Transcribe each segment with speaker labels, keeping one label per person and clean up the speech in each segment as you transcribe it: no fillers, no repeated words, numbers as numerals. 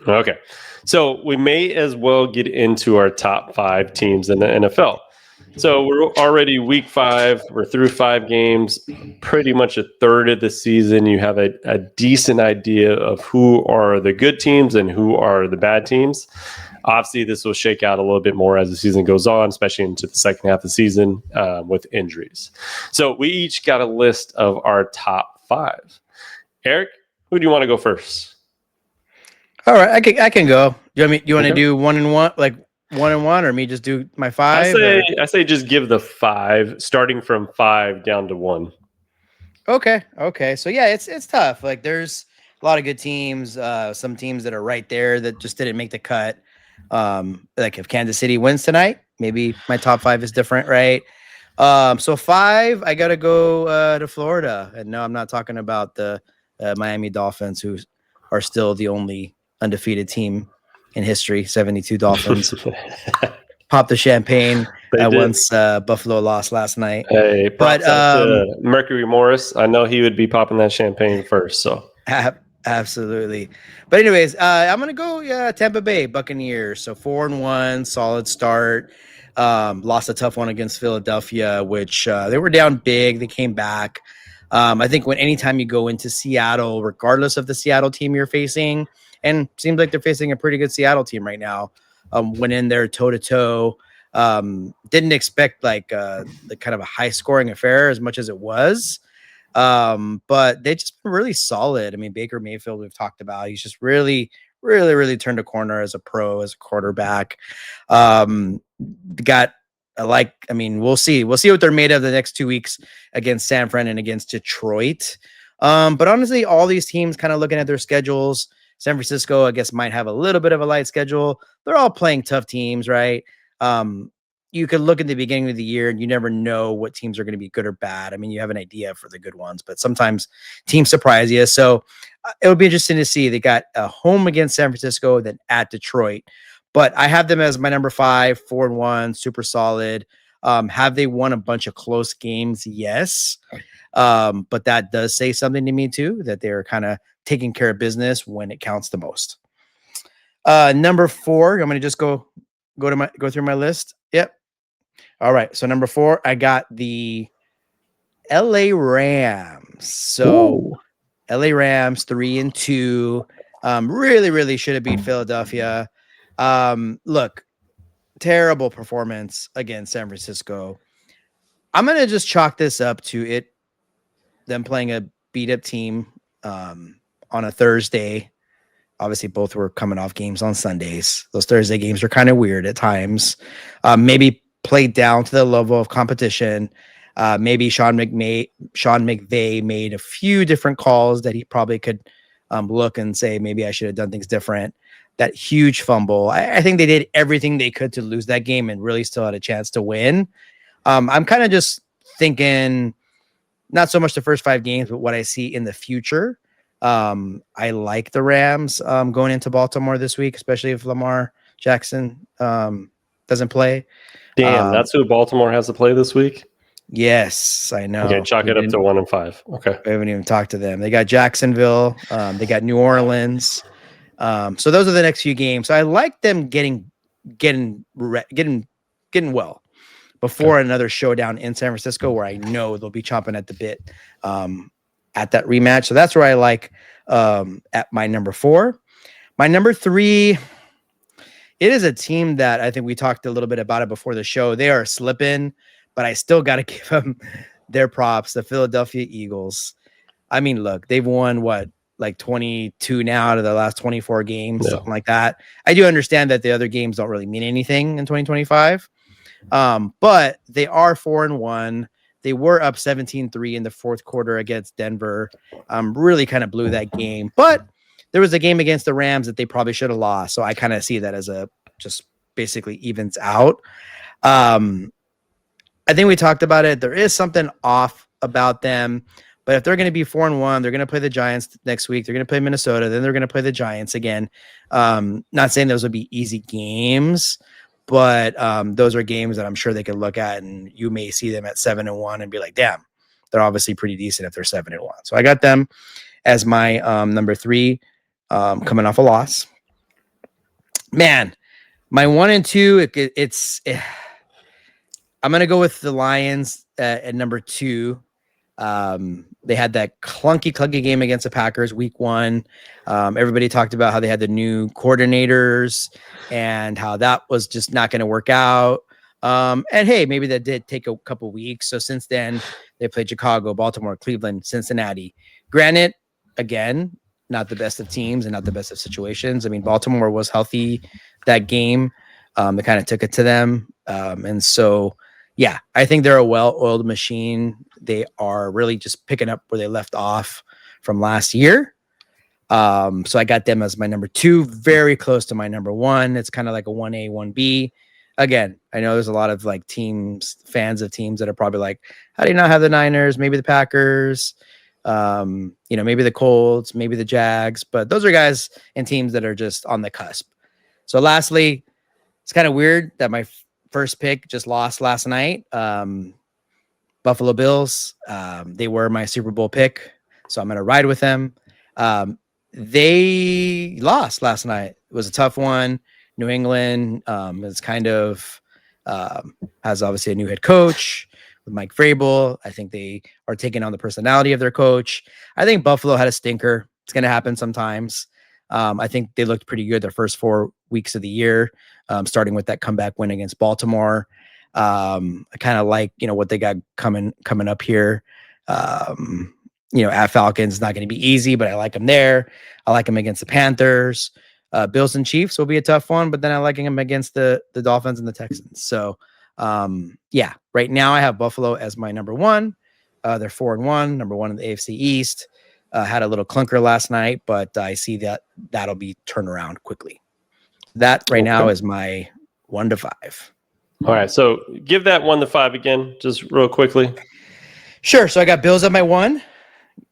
Speaker 1: Okay. So we may as well get into our top 5 teams in the NFL. So we're already week 5. We're through 5 games, pretty much a third of the season. You have a decent idea of who are the good teams and who are the bad teams. Obviously, this will shake out a little bit more as the season goes on, especially into the second half of the season with injuries. So we each got a list of our top 5. Eric, who do you want to go first?
Speaker 2: All right, I can go. Do you want to
Speaker 1: Okay.
Speaker 2: do 1-1, like 1-1, or me just do my
Speaker 1: I
Speaker 2: 5?
Speaker 1: say
Speaker 2: Or
Speaker 1: I say just give the 5, starting from 5 down to 1.
Speaker 2: okay. So yeah, it's tough. Like there's a lot of good teams. Some teams that are right there that just didn't make the cut. Like if Kansas City wins tonight, maybe my top 5 is different, right? So 5, I gotta go to Florida, and no, I'm not talking about the Miami Dolphins, who are still the only undefeated team in history. 72 Dolphins. Pop the champagne
Speaker 1: They did.
Speaker 2: once Buffalo lost last night.
Speaker 1: Hey,
Speaker 2: But
Speaker 1: props out to Mercury Morris. I know he would be popping that champagne first. So
Speaker 2: absolutely. But anyways, I'm gonna go Tampa Bay Buccaneers. So 4-1, solid start. Lost a tough one against Philadelphia, which they were down big. They came back. I think anytime you go into Seattle, regardless of the Seattle team you're facing, and seems like they're facing a pretty good Seattle team right now, went in there toe to toe. Didn't expect like the kind of a high scoring affair as much as it was. But they just been really solid. I mean, Baker Mayfield, we've talked about, he's just really turned a corner as a pro, as a quarterback. We'll see what they're made of the next 2 weeks against San Fran and against Detroit. But honestly, all these teams kind of looking at their schedules. San Francisco, I guess, might have a little bit of a light schedule. They're all playing tough teams, right? You could look at the beginning of the year and you never know what teams are going to be good or bad. I mean, you have an idea for the good ones, but sometimes teams surprise you. So it'll be interesting to see. They got a home against San Francisco, then at Detroit. But I have them as my number 5, 4-1, super solid. Have they won a bunch of close games? Yes. But that does say something to me too, that they're kind of taking care of business when it counts the most. Number 4, I'm going to just go through my list. Yep. All right. So number 4, I got the LA Rams. So
Speaker 1: ooh.
Speaker 2: LA Rams 3-2. Really should have beat Philadelphia. Look, terrible performance against San Francisco. I'm going to just chalk this up to them playing a beat up team on a Thursday. Obviously, both were coming off games on Sundays. Those Thursday games are kind of weird at times. Maybe played down to the level of competition. Maybe Sean McVay made a few different calls that he probably could look and say, maybe I should have done things different. That huge fumble. I think they did everything they could to lose that game and really still had a chance to win. I'm kind of just thinking not so much the first 5 games, but what I see in the future. I like the Rams going into Baltimore this week, especially if Lamar Jackson doesn't play.
Speaker 1: Damn, that's who Baltimore has to play this week?
Speaker 2: Yes, I know.
Speaker 1: Okay, chalk it up to 1 and 5. Okay.
Speaker 2: We haven't even talked to them. They got Jacksonville. They got New Orleans. So those are the next few games. So I like them getting well before another showdown in San Francisco, where I know they'll be chomping at the bit at that rematch. So that's where I like at my number 4. My number 3, it is a team that I think we talked a little bit about it before the show. They are slipping, but I still got to give them their props. The Philadelphia Eagles. I mean, look, they've won like 22 now out of the last 24 games, something like that. I do understand that the other games don't really mean anything in 2025. But they are 4-1. They were up 17-3 in the fourth quarter against Denver. Really kind of blew that game. But there was a game against the Rams that they probably should have lost. So I kind of see that as a just basically evens out. I think we talked about it. There is something off about them. But if they're going to be 4-1, they're going to play the Giants next week. They're going to play Minnesota. Then they're going to play the Giants again. Not saying those would be easy games, but those are games that I'm sure they can look at, and you may see them at 7-1 and be like, damn, they're obviously pretty decent if they're 7-1. So I got them as my number 3, coming off a loss. Man, my 1 and 2, I'm going to go with the Lions at number 2. They had that clunky game against the Packers week 1. Everybody talked about how they had the new coordinators and how that was just not going to work out. And hey, maybe that did take a couple weeks. So since then, they played Chicago, Baltimore, Cleveland, Cincinnati. Granted, again, not the best of teams and not the best of situations. I mean, Baltimore was healthy that game. They kind of took it to them. And so, yeah, I think they're a well-oiled machine. They are really just picking up where they left off from last year. So I got them as my number 2, very close to my number 1. It's kind of like a 1A, 1B. Again, I know there's a lot of fans of teams that are probably like, how do you not have the Niners? Maybe the Packers, maybe the Colts, maybe the Jags. But those are guys and teams that are just on the cusp. So lastly, it's kind of weird that my first pick just lost last night. Buffalo Bills. They were my Super Bowl pick, so I'm going to ride with them. They lost last night. It was a tough one. New England is kind of has obviously a new head coach with Mike Vrabel. I think they are taking on the personality of their coach. I think Buffalo had a stinker. It's going to happen sometimes. I think they looked pretty good their first 4 weeks of the year, starting with that comeback win against Baltimore. I kind of like, what they got coming up here. At Falcons, not going to be easy, but I like them there. I like them against the Panthers. Bills and Chiefs will be a tough one, but then I like them against the Dolphins and the Texans. So, right now I have Buffalo as my number 1. They're 4-1, number 1 in the AFC East. Had a little clunker last night, but I see that'll be turned around quickly. That right now is my 1 to 5.
Speaker 1: All right, so give that 1 to 5 again, just real quickly.
Speaker 2: Sure. So I got Bills at my 1.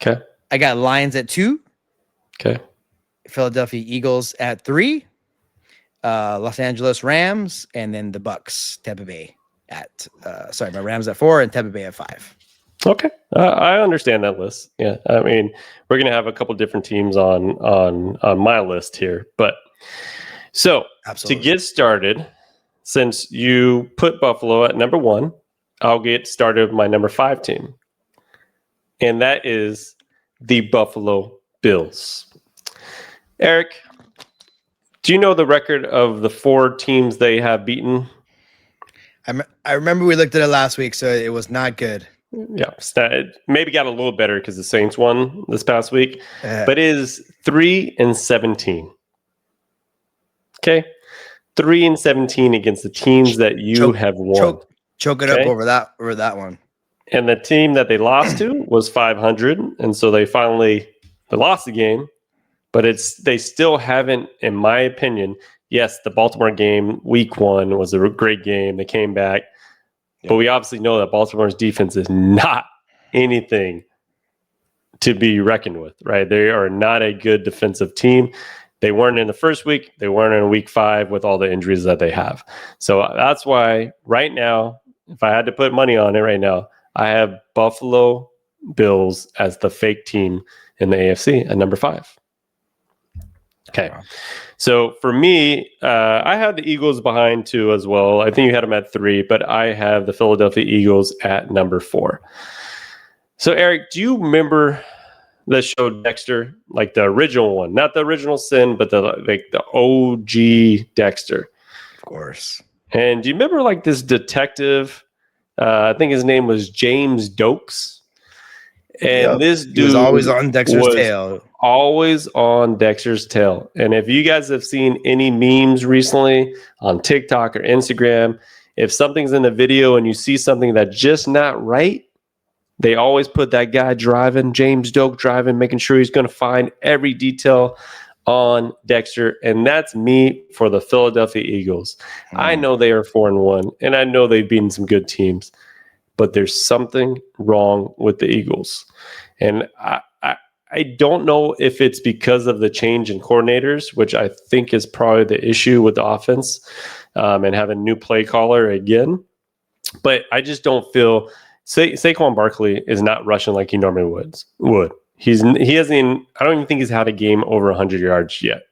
Speaker 1: Okay.
Speaker 2: I got Lions at 2.
Speaker 1: Okay.
Speaker 2: Philadelphia Eagles at 3. Los Angeles Rams, and then the Bucks, Tampa Bay at my Rams at 4 and Tampa Bay at 5.
Speaker 1: Okay, I understand that list. Yeah, I mean, we're gonna have a couple different teams on my list here, but so
Speaker 2: Absolutely.
Speaker 1: To get started, since you put Buffalo at number 1, I'll get started with my number 5 team, and that is the Buffalo Bills. Eric, do you know the record of the 4 teams they have beaten?
Speaker 2: I remember we looked at it last week, so it was not good.
Speaker 1: Yeah, it maybe got a little better because the Saints won this past week, but it is 3-17. Okay, 3-17 against the teams that you have won.
Speaker 2: Choke it up over that one.
Speaker 1: And the team that they lost to was 500, and so they lost the game. But they still haven't, in my opinion. Yes, the Baltimore game, week 1, was a great game. They came back. But we obviously know that Baltimore's defense is not anything to be reckoned with, right? They are not a good defensive team. They weren't in the first week. They weren't in week 5 with all the injuries that they have. So that's why right now, if I had to put money on it right now, I have Buffalo Bills as the fake team in the AFC at number 5. Okay. So for me, I have the Eagles behind 2 as well. I think you had them at 3, but I have the Philadelphia Eagles at number 4. So Eric, do you remember the show Dexter, like the original one, not the original Sin, but the OG Dexter?
Speaker 2: Of course.
Speaker 1: And do you remember this detective? I think his name was James Dokes. And this dude
Speaker 2: was always on Dexter's tail.
Speaker 1: Always on Dexter's tail. And if you guys have seen any memes recently on TikTok or Instagram, if something's in the video and you see something that's just not right, they always put that guy driving, James Doak driving, making sure he's going to find every detail on Dexter. And that's me for the Philadelphia Eagles. I know they are 4-1, and I know they've beaten some good teams. But there's something wrong with the Eagles. And I don't know if it's because of the change in coordinators, which I think is probably the issue with the offense, and having a new play caller again. But I just don't feel Saquon Barkley is not rushing like he normally would. He hasn't. I don't even think he's had a game over 100 yards yet.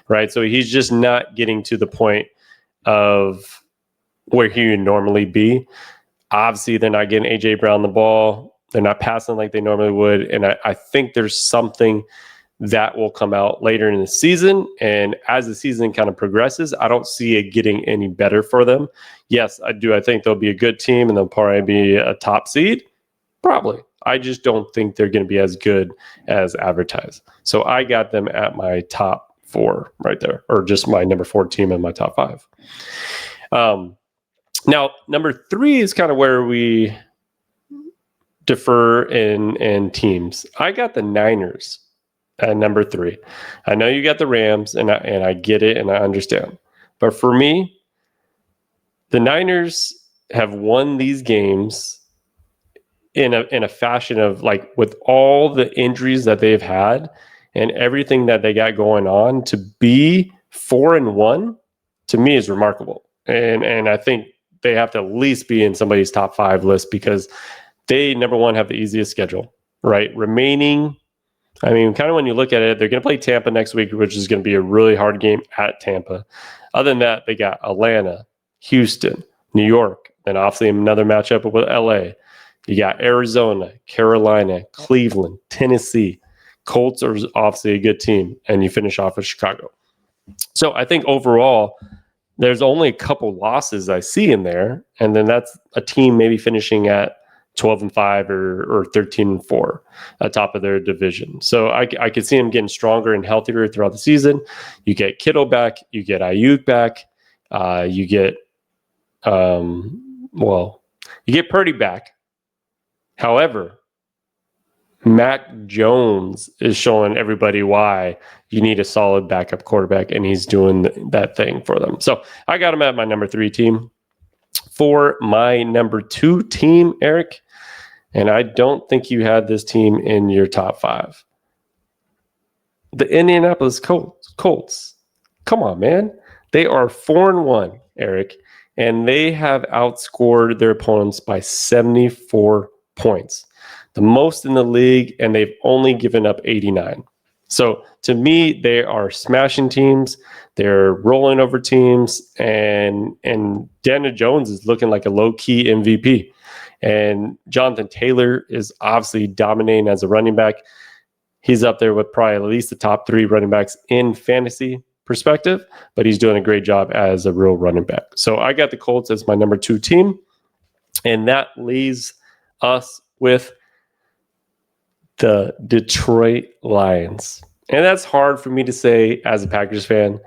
Speaker 1: right? So he's just not getting to the point of where he would normally be. Obviously, they're not getting A.J. Brown the ball. They're not passing like they normally would. And I think there's something that will come out later in the season. And as the season kind of progresses, I don't see it getting any better for them. Yes, I do. I think they'll be a good team and they'll probably be a top seed. Probably. I just don't think they're going to be as good as advertised. So I got them at my top 4 right there, or just my number 4 team in my top 5. Now, number 3 is kind of where we defer in teams. I got the Niners at number 3. I know you got the Rams, and I get it, and I understand. But for me, the Niners have won these games in a fashion of, like, with all the injuries that they've had and everything that they got going on, to be 4-1 to me is remarkable. And I think they have to at least be in somebody's top 5 list, because they, number one, have the easiest schedule, right? Remaining, I mean, kind of when you look at it, they're going to play Tampa next week, which is going to be a really hard game at Tampa. Other than that, they got Atlanta, Houston, New York, then obviously another matchup with LA. You got Arizona, Carolina, Cleveland, Tennessee. Colts are obviously a good team, and you finish off with Chicago. So I think overall, there's only a couple losses I see in there, and then that's a team maybe finishing at 12-5 or 13-4 atop of their division. So I could see them getting stronger and healthier throughout the season. You get Kittle back, you get Ayuk back, you get you get Purdy back. However, Mac Jones is showing everybody why you need a solid backup quarterback, and he's doing that thing for them. So I got him at my number 3 team. For my number 2 team, Eric, and I don't think you had this team in your top 5. The Indianapolis Colts. Come on, man. They are 4-1, Eric, and they have outscored their opponents by 74 points. The most in the league, and they've only given up 89. So to me, they are smashing teams. They're rolling over teams, and Daniel Jones is looking like a low-key MVP. And Jonathan Taylor is obviously dominating as a running back. He's up there with probably at least the top 3 running backs in fantasy perspective, but he's doing a great job as a real running back. So I got the Colts as my number 2 team, and that leaves us with the Detroit Lions. And that's hard for me to say as a Packers fan.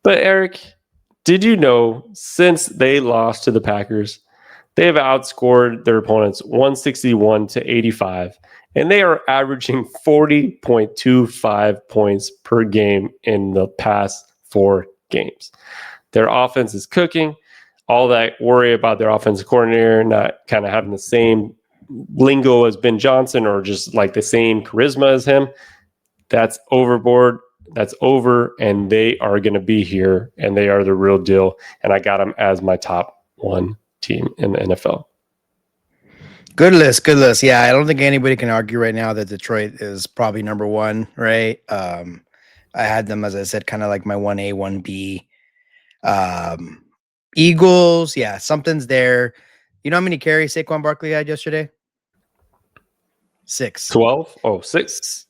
Speaker 1: But Eric, did you know since they lost to the Packers, they have outscored their opponents 161-85, and they are averaging 40.25 points per game in the past 4 games. Their offense is cooking. All that worry about their offensive coordinator not kind of having the same lingo as Ben Johnson or just like the same charisma as him, that's overboard. That's over, and they are going to be here, and they are the real deal. And I got them as my top 1 team in the NFL.
Speaker 2: Good list. Yeah, I don't think anybody can argue right now that Detroit is probably number 1, right? I had them, as I said, kind of like my 1A, 1B. Eagles, yeah, something's there. You know how many carries Saquon Barkley had yesterday? 6.
Speaker 1: 12? Oh, 6.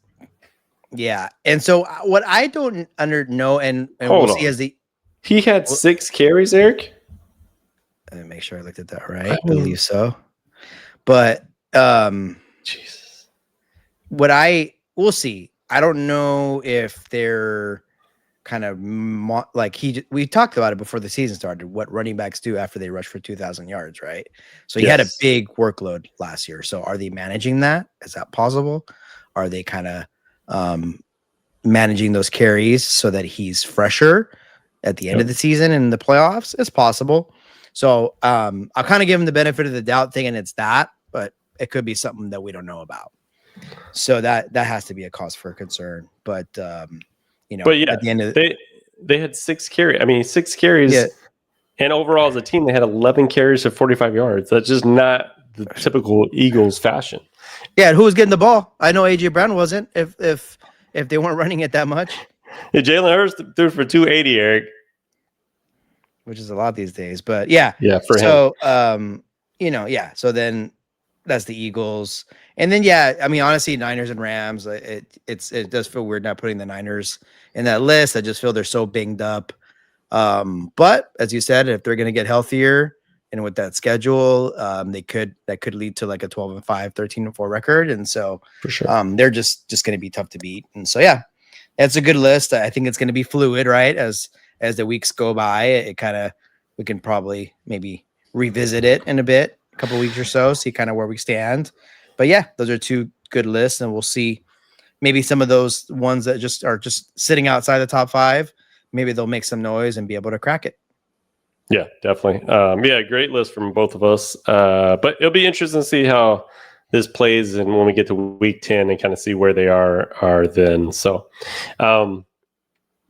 Speaker 2: Yeah. And so what I don't know, and we'll see as
Speaker 1: he had 6 carries, Eric.
Speaker 2: Let me make sure I looked at that right. I believe so. But
Speaker 1: Jesus.
Speaker 2: We'll see. I don't know if they're kind of we talked about it before the season started, what running backs do after they rush for 2,000 yards, right? So he had a big workload last year. So are they managing that? Is that possible? Are they kind of managing those carries so that he's fresher at the end of the season and the playoffs? It's possible. So I'll kind of give him the benefit of the doubt thinking it's that, but it could be something that we don't know about. So that has to be a cause for concern. But at the end of
Speaker 1: they had 6 carries. I mean, 6 carries. Yeah. And overall as a team, they had 11 carries of 45 yards. That's just not the typical Eagles fashion.
Speaker 2: Yeah, who was getting the ball? I know A.J. Brown wasn't if they weren't running it that much.
Speaker 1: Yeah, Jalen Hurts threw for 280, Eric.
Speaker 2: Which is a lot these days. But yeah.
Speaker 1: Yeah, for him.
Speaker 2: So yeah. So then that's the Eagles. And then I mean, honestly, Niners and Rams, it does feel weird not putting the Niners in that list. I just feel they're so banged up. But as you said, if they're gonna get healthier and with that schedule, that could lead to like a 12-5, 13-4 record. And so
Speaker 1: for sure.
Speaker 2: They're just gonna be tough to beat. And so that's a good list. I think it's gonna be fluid, right? As the weeks go by, we can probably maybe revisit it in a couple weeks or so, see kind of where we stand. But those are two good lists, and we'll see maybe some of those ones that are just sitting outside the top 5. Maybe they'll make some noise and be able to crack it.
Speaker 1: Yeah, definitely. Great list from both of us. But it'll be interesting to see how this plays and when we get to week 10 and kind of see where they are then. So,